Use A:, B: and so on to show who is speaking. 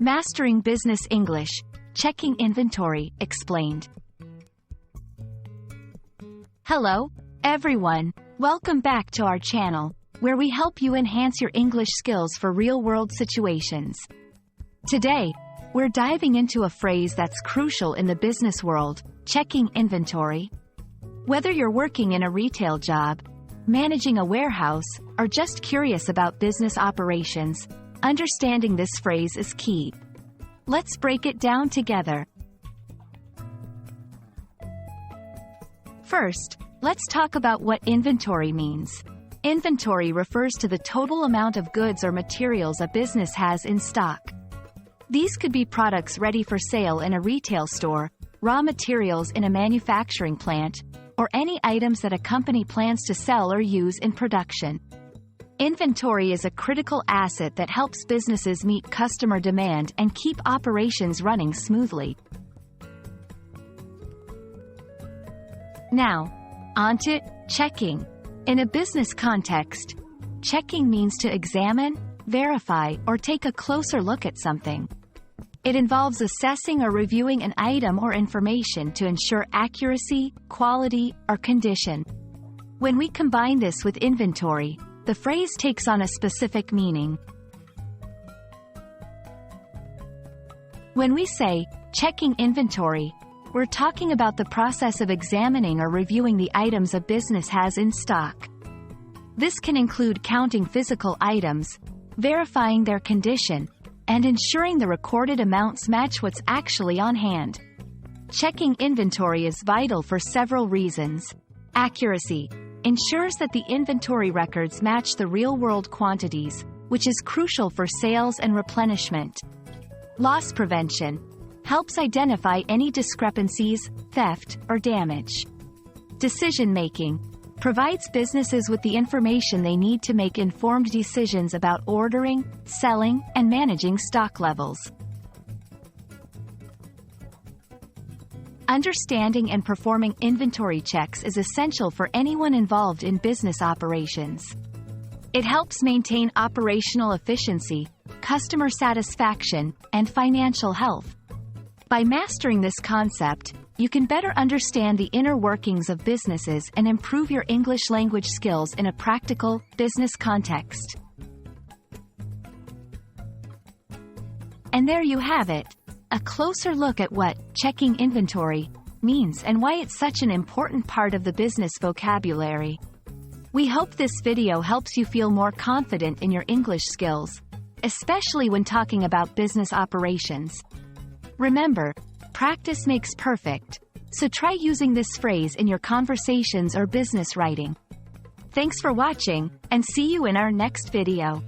A: Mastering Business English, Checking Inventory, Explained. Hello, everyone. Welcome back to our channel, where we help you enhance your English skills for real-world situations. Today, we're diving into a phrase that's crucial in the business world, checking inventory. Whether you're working in a retail job, managing a warehouse, or just curious about business operations, understanding this phrase is key. Let's break it down together. First, let's talk about what inventory means. Inventory refers to the total amount of goods or materials a business has in stock. These could be products ready for sale in a retail store, raw materials in a manufacturing plant, or any items that a company plans to sell or use in production. Inventory is a critical asset that helps businesses meet customer demand and keep operations running smoothly. Now, on to checking. In a business context, checking means to examine, verify, or take a closer look at something. It involves assessing or reviewing an item or information to ensure accuracy, quality, or condition. When we combine this with inventory, the phrase takes on a specific meaning. When we say, checking inventory, we're talking about the process of examining or reviewing the items a business has in stock. This can include counting physical items, verifying their condition, and ensuring the recorded amounts match what's actually on hand. Checking inventory is vital for several reasons. Accuracy ensures that the inventory records match the real-world quantities, which is crucial for sales and replenishment. Loss prevention helps identify any discrepancies, theft, or damage. Decision-making provides businesses with the information they need to make informed decisions about ordering, selling, and managing stock levels. Understanding and performing inventory checks is essential for anyone involved in business operations. It helps maintain operational efficiency, customer satisfaction, and financial health. By mastering this concept, you can better understand the inner workings of businesses and improve your English language skills in a practical, business context. And there you have it, a closer look at what checking inventory means and why it's such an important part of the business vocabulary. We hope this video helps you feel more confident in your English skills, especially when talking about business operations. Remember, practice makes perfect, so try using this phrase in your conversations or business writing. Thanks for watching, and see you in our next video.